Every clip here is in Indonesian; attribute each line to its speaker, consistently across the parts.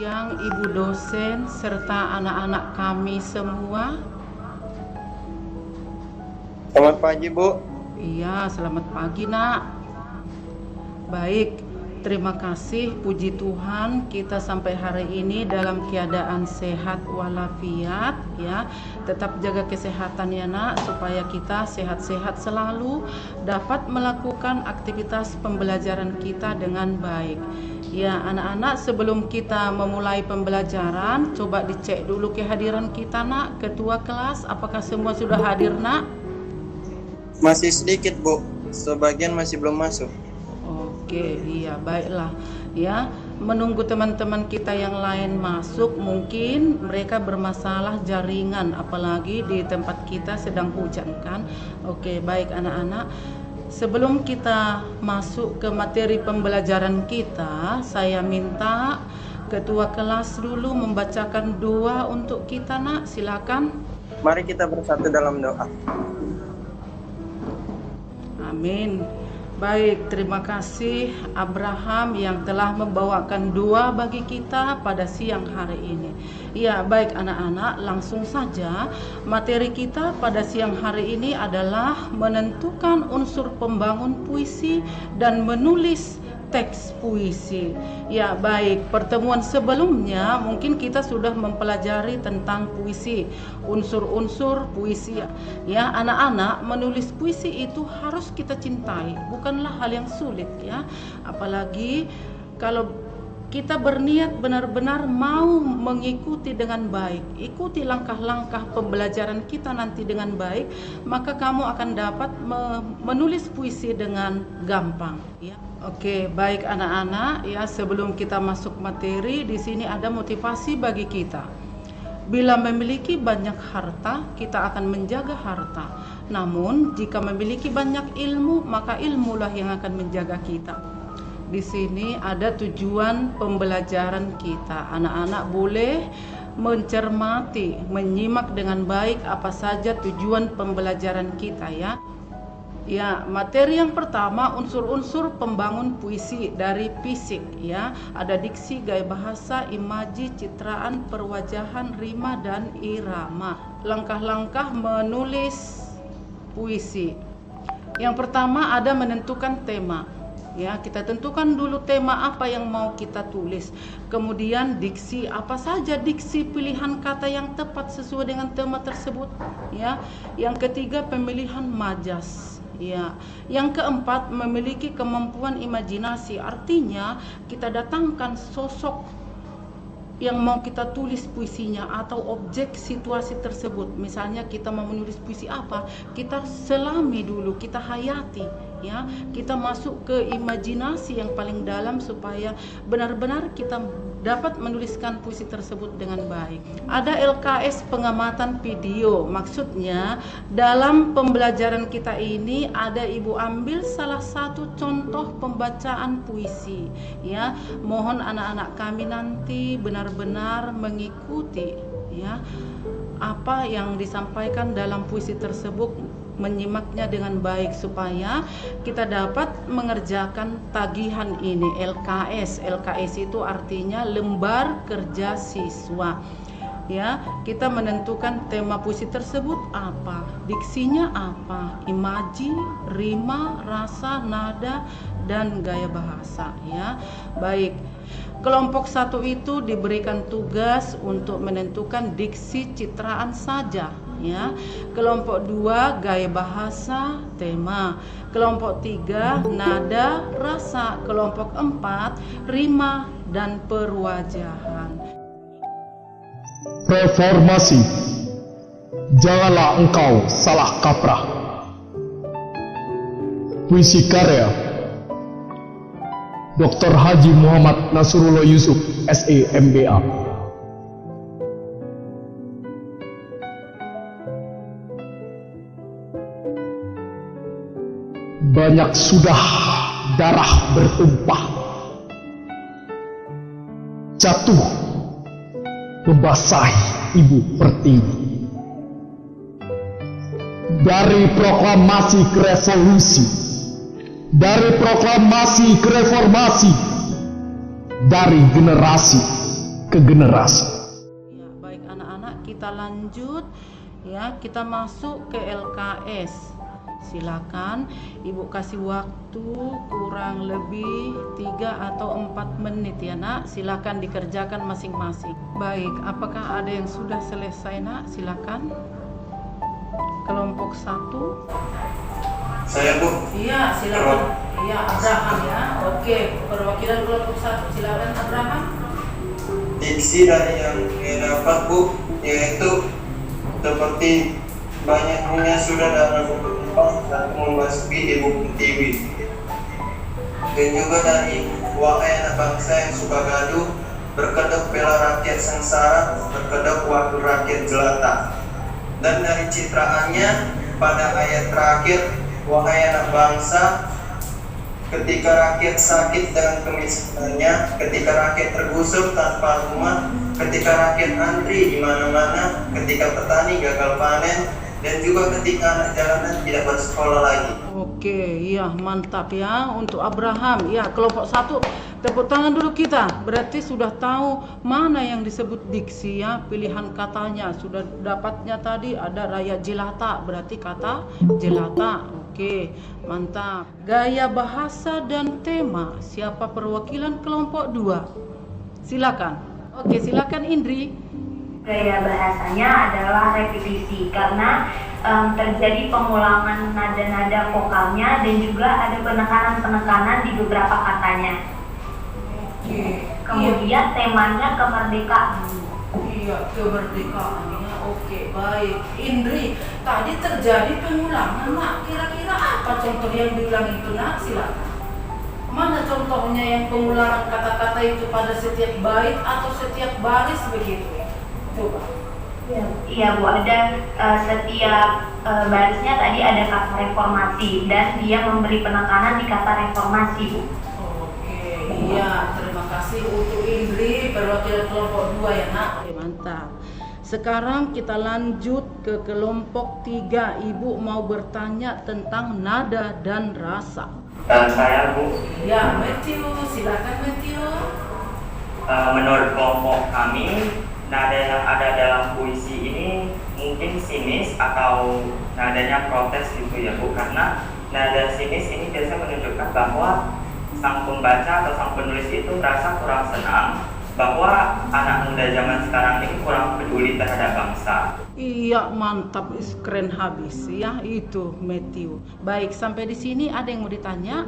Speaker 1: siang Ibu dosen serta anak-anak kami semua.
Speaker 2: Selamat pagi, Bu.
Speaker 1: Iya, selamat pagi, Nak. Baik, terima kasih, puji Tuhan kita sampai hari ini dalam keadaan sehat walafiat ya. Tetap jaga kesehatan ya, Nak, supaya kita sehat-sehat selalu, dapat melakukan aktivitas pembelajaran kita dengan baik. Ya, anak-anak, sebelum kita memulai pembelajaran, coba dicek dulu kehadiran kita, Nak. Ketua kelas, apakah semua sudah hadir, Nak?
Speaker 2: Masih sedikit, Bu. Sebagian masih belum masuk.
Speaker 1: Oke, iya, baiklah. Ya, menunggu teman-teman kita yang lain masuk, mungkin mereka bermasalah jaringan, apalagi di tempat kita sedang hujan kan. Oke, baik anak-anak. Sebelum kita masuk ke materi pembelajaran kita, saya minta ketua kelas dulu membacakan doa untuk kita, Nak. Silakan.
Speaker 2: Mari kita bersatu dalam doa.
Speaker 1: Amin. Baik, terima kasih Abraham yang telah membawakan doa bagi kita pada siang hari ini. Ya, baik anak-anak, langsung saja materi kita pada siang hari ini adalah menentukan unsur pembangun puisi dan menulis teks puisi. Ya, baik, pertemuan sebelumnya mungkin kita sudah mempelajari tentang puisi, unsur-unsur puisi. Ya, anak-anak, menulis puisi itu harus kita cintai, bukanlah hal yang sulit ya. Apalagi kalau kita berniat benar-benar mau mengikuti dengan baik, ikuti langkah-langkah pembelajaran kita nanti dengan baik, maka kamu akan dapat menulis puisi dengan gampang ya. Oke, baik anak-anak ya, sebelum kita masuk materi, di sini ada motivasi bagi kita. Bila memiliki banyak harta, kita akan menjaga harta. Namun, jika memiliki banyak ilmu, maka ilmulah yang akan menjaga kita. Di sini ada tujuan pembelajaran kita. Anak-anak boleh mencermati, menyimak dengan baik apa saja tujuan pembelajaran kita ya. Ya, materi yang pertama unsur-unsur pembangun puisi dari fisik ya. Ada diksi, gaya bahasa, imaji, citraan, perwajahan, rima dan irama. Langkah-langkah menulis puisi. Yang pertama ada menentukan tema. Ya, kita tentukan dulu tema apa yang mau kita tulis. Kemudian diksi, apa saja diksi pilihan kata yang tepat sesuai dengan tema tersebut ya. Yang ketiga pemilihan majas. Ya, yang keempat memiliki kemampuan imajinasi, artinya kita datangkan sosok yang mau kita tulis puisinya atau objek situasi tersebut. Misalnya kita mau menulis puisi apa, kita selami dulu, kita hayati ya, kita masuk ke imajinasi yang paling dalam supaya benar-benar kita dapat menuliskan puisi tersebut dengan baik. Ada LKS pengamatan video, maksudnya dalam pembelajaran kita ini ada ibu ambil salah satu contoh pembacaan puisi ya. Mohon anak-anak kami nanti benar-benar mengikuti ya apa yang disampaikan dalam puisi tersebut, menyimaknya dengan baik supaya kita dapat mengerjakan tagihan ini. LKS itu artinya lembar kerja siswa ya. Kita menentukan tema puisi tersebut apa, diksinya apa, imaji, rima, rasa, nada dan gaya bahasa ya. Baik, kelompok 1 itu diberikan tugas untuk menentukan diksi citraan saja ya. Kelompok 2 gaya bahasa, tema. Kelompok 3 nada, rasa. Kelompok 4 rima dan perwajahan.
Speaker 3: Reformasi, janganlah engkau salah kaprah. Puisi karya Dr. Haji Muhammad Nasrullah Yusuf, SE, MBA. Banyak sudah darah bertumpah, jatuh membasahi ibu pertiwi. Dari proklamasi ke revolusi, dari proklamasi ke reformasi, dari generasi ke generasi.
Speaker 1: Ya, baik anak-anak, kita lanjut ya, kita masuk ke LKS. Silakan Ibu kasih waktu kurang lebih 3 atau 4 menit ya nak. Silakan dikerjakan masing-masing. Baik, apakah ada yang sudah selesai nak? Silakan. Kelompok 1.
Speaker 2: Saya, Bu.
Speaker 1: Iya, silakan. Iya, Abraham ya. Oke, perwakilan kelompok 1. Silakan Abraham.
Speaker 2: Diksi dari yang dapat, Bu, yaitu seperti banyaknya sudah dalam berkembang dan memasuki ibu pertiwi. Dan juga dari wahai anak bangsa yang suka gaduh, berkedok bela rakyat sengsara, berkedok waktu rakyat jelata. Dan dari citraannya pada ayat terakhir, wahai anak bangsa, ketika rakyat sakit dengan kemiskinannya, ketika rakyat tergusur tanpa rumah, ketika rakyat antri di mana-mana, ketika petani gagal panen, dan juga ketika anak jalanan tidak bersekolah lagi.
Speaker 1: Oke, iya mantap ya untuk Abraham. Ya, kelompok 1 tepuk tangan dulu kita. Berarti sudah tahu mana yang disebut diksi ya, pilihan katanya. Sudah dapatnya tadi ada rakyat jelata, berarti kata jelata. Oke, mantap. Gaya bahasa dan tema. Siapa perwakilan kelompok 2? Silakan. Oke, silakan Indri.
Speaker 4: Gaya bahasanya adalah repetisi karena terjadi pengulangan nada-nada vokalnya dan juga ada penekanan-penekanan di beberapa katanya. Kemudian temanya kemerdekaan.
Speaker 1: Iya, kemerdekaan ya. Oke, baik. Indri, tadi terjadi pengulangan nak. Kira-kira apa contoh yang diulang itu nak? Silakan. Mana contohnya yang pengulangan kata-kata itu pada setiap bait atau setiap baris begitu? Coba.
Speaker 4: Iya Bu, ada setiap barisnya tadi ada kata reformasi dan dia memberi penekanan di kata reformasi Bu.
Speaker 1: Oke, iya, terima kasih untuk Indri, perwakilan kelompok 2 ya nak. Oke, mantap. Sekarang kita lanjut ke kelompok 3. Ibu mau bertanya tentang nada dan rasa.
Speaker 5: Dan saya Bu,
Speaker 1: Ya, Matthew, silakan Matthew.
Speaker 5: menurut kelompok kami, nada yang ada dalam puisi ini mungkin sinis atau nadanya protes gitu ya Bu, karena nada sinis ini biasanya menunjukkan bahwa sang pembaca atau sang penulis itu merasa kurang senang bahwa anak muda zaman sekarang ini kurang peduli terhadap bangsa.
Speaker 1: Iya, mantap, keren habis ya itu Matthew. Baik, sampai di sini ada yang mau ditanya?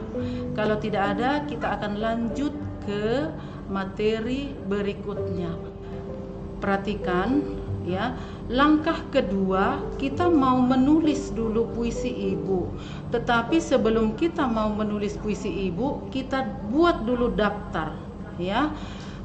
Speaker 1: Kalau tidak ada, kita akan lanjut ke materi berikutnya. Perhatikan ya, langkah kedua kita mau menulis dulu puisi ibu. Tetapi sebelum kita mau menulis puisi ibu, kita buat dulu daftar ya.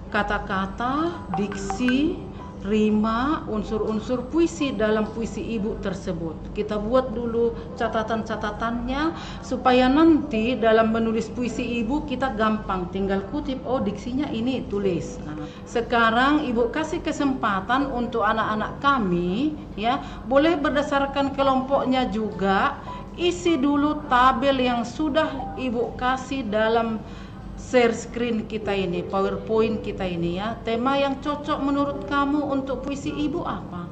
Speaker 1: Kata-kata, diksi, rima, unsur-unsur puisi dalam puisi ibu tersebut. Kita buat dulu catatan-catatannya supaya nanti dalam menulis puisi ibu kita gampang, tinggal kutip, oh diksinya ini, tulis. Nah, sekarang ibu kasih kesempatan untuk anak-anak kami ya, boleh berdasarkan kelompoknya juga, isi dulu tabel yang sudah ibu kasih dalam share screen kita ini, PowerPoint kita ini ya. Tema yang cocok menurut kamu untuk puisi ibu apa?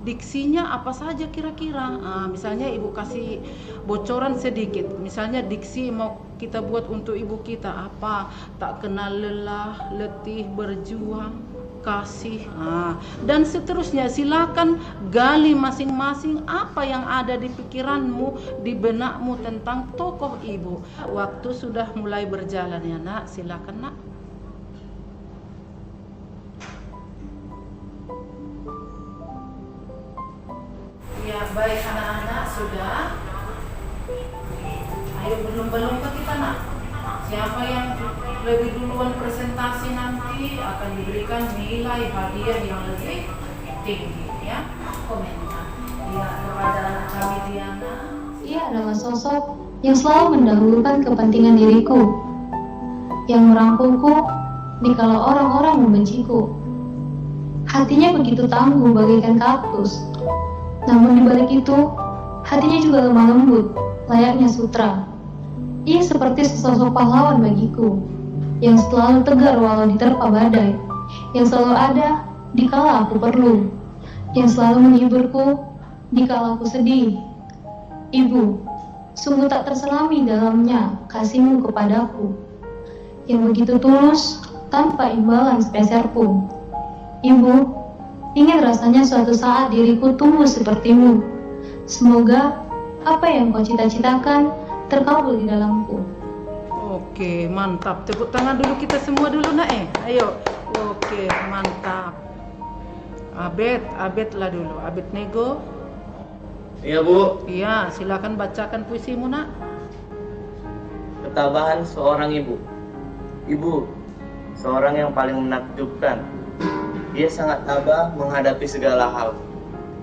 Speaker 1: Diksinya apa saja kira-kira? Misalnya ibu kasih bocoran sedikit. Misalnya diksi mau kita buat untuk ibu kita apa? Tak kenal lelah, letih, berjuang, kasih. Dan seterusnya. Silakan gali masing-masing apa yang ada di pikiranmu, di benakmu tentang tokoh ibu. Waktu sudah mulai berjalan ya nak. Silakan nak. Ya, baik anak-anak sudah. Ayo belum ke kita nak. Siapa yang lebih duluan presentasi nanti akan diberikan nilai hadiah yang lebih tinggi ya. Komentar. Ya, kepada anak kami Diana.
Speaker 6: Ia adalah sosok yang selalu mendahulukan kepentingan diriku, yang merangkulku dikala orang-orang membenciku. Hatinya begitu tangguh bagaikan kaktus. Namun di balik itu, hatinya juga lemah lembut, layaknya sutra. Ia seperti sesosok pahlawan bagiku, yang selalu tegar walau diterpa badai, yang selalu ada dikala aku perlu, yang selalu menghiburku dikala aku sedih. Ibu, sungguh tak terselami dalamnya kasihmu kepadaku, yang begitu tulus tanpa imbalan sepeser pun. Ibu, ingin rasanya suatu saat diriku tumbuh sepertimu. Semoga apa yang kau cita-citakan terkabul di dalamku.
Speaker 1: Oke, mantap. Tepuk tangan dulu kita semua dulu nak Ayo. Oke, mantap. Abed lah dulu. Abed Nego.
Speaker 7: Iya Bu.
Speaker 1: Iya, silakan bacakan puisimu nak.
Speaker 7: Ketabahan seorang ibu. Ibu, seorang yang paling menakjubkan. Ia sangat tabah menghadapi segala hal.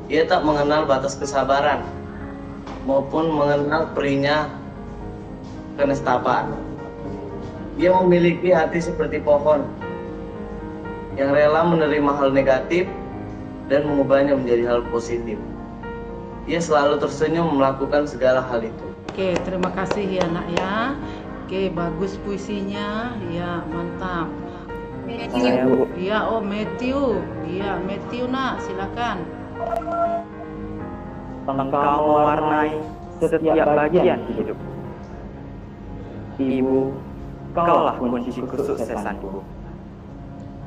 Speaker 7: Ia tak mengenal batas kesabaran, maupun mengenal perihnya kenestapaan. Ia memiliki hati seperti pohon, yang rela menerima hal negatif dan mengubahnya menjadi hal positif. Ia selalu tersenyum melakukan segala hal itu.
Speaker 1: Oke, terima kasih ya nak ya. Oke, bagus puisinya. Ya, mantap. Iya, Matthew. Iya, Matthew nak, silakan.
Speaker 5: Engkau mewarnai setiap bagian hidup. Ibu, kaulah kunci kesuksesanku.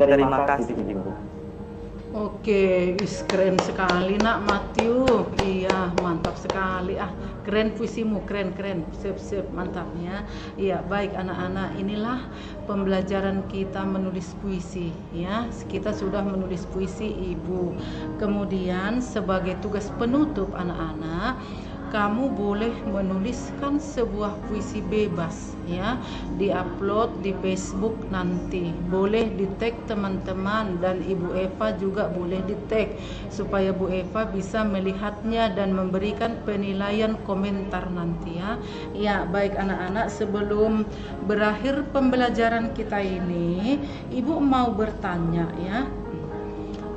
Speaker 5: Terima kasih Ibu.
Speaker 1: Oke, keren sekali nak Matthew. Iya, mantap sekali. Keren puisimu, keren. Sip, mantap ya. Iya, baik anak-anak, inilah pembelajaran kita menulis puisi ya. Kita sudah menulis puisi Ibu. Kemudian sebagai tugas penutup anak-anak, kamu boleh menuliskan sebuah puisi bebas ya, diupload di Facebook nanti. Boleh di tag teman-teman dan Ibu Eva juga boleh di tag supaya Bu Eva bisa melihatnya dan memberikan penilaian komentar nanti ya. Ya, baik anak-anak, sebelum berakhir pembelajaran kita ini, Ibu mau bertanya ya.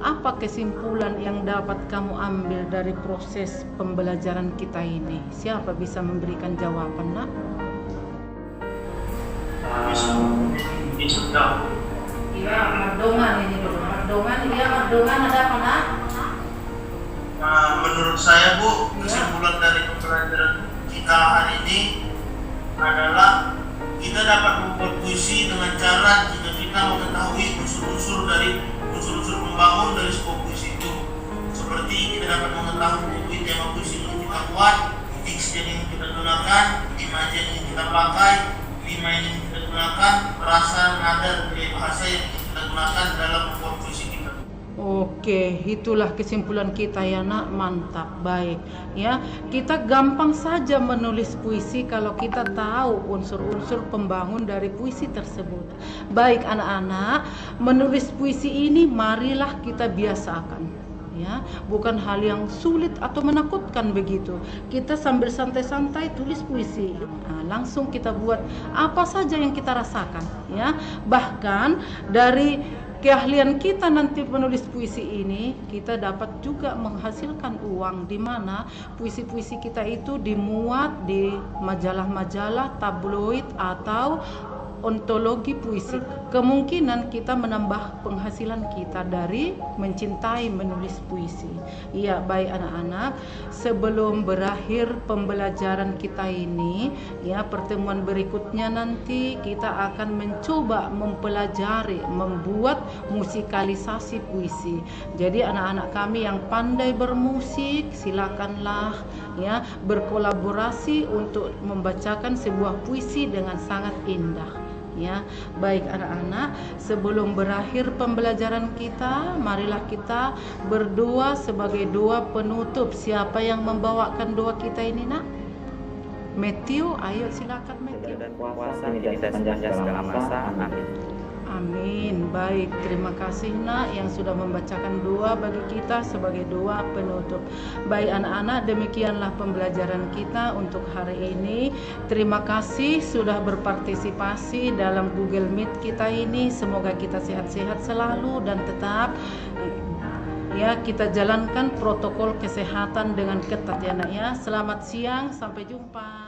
Speaker 1: Apa kesimpulan yang dapat kamu ambil dari proses pembelajaran kita ini? Siapa bisa memberikan jawaban, nak? Iya, Mardongan ini dulu. Mardongan ada apa, nak?
Speaker 2: Menurut saya Bu, kesimpulan dari pembelajaran kita hari ini adalah kita dapat membuat puisi dengan cara jika kita mengetahui unsur-unsur pembangun dari sebuah puisi itu. Seperti kita dapat mengetahui tema puisi yang kita buat, teks yang kita gunakan, imajen yang kita pakai, lima yang kita gunakan, rasa, nada, dan bahasa yang kita gunakan dalam membuat puisi kita.
Speaker 1: Oke, itulah kesimpulan kita ya nak, mantap, baik ya. Kita gampang saja menulis puisi kalau kita tahu unsur-unsur pembangun dari puisi tersebut. Baik anak-anak, menulis puisi ini marilah kita biasakan ya, bukan hal yang sulit atau menakutkan begitu. Kita sambil santai-santai tulis puisi, langsung kita buat apa saja yang kita rasakan ya. Bahkan dari keahlian kita nanti menulis puisi ini, kita dapat juga menghasilkan uang, di mana puisi-puisi kita itu dimuat di majalah-majalah, tabloid atau ontologi puisi. Kemungkinan kita menambah penghasilan kita dari mencintai menulis puisi. Iya, baik anak-anak, sebelum berakhir pembelajaran kita ini ya, pertemuan berikutnya nanti kita akan mencoba mempelajari membuat musikalisasi puisi. Jadi anak-anak kami yang pandai bermusik, silakanlah ya berkolaborasi untuk membacakan sebuah puisi dengan sangat indah. Ya, baik anak-anak, sebelum berakhir pembelajaran kita, marilah kita berdoa sebagai doa penutup. Siapa yang membawakan doa kita ini, nak? Matthew, ayo silakan Matthew.
Speaker 5: Dan kuasa ini sepanjang segala masa. Amin.
Speaker 1: Amin. Baik, terima kasih nak yang sudah membacakan doa bagi kita sebagai doa penutup. Baik anak-anak, demikianlah pembelajaran kita untuk hari ini. Terima kasih sudah berpartisipasi dalam Google Meet kita ini. Semoga kita sehat-sehat selalu dan tetap ya kita jalankan protokol kesehatan dengan ketat ya nak ya. Selamat siang, sampai jumpa.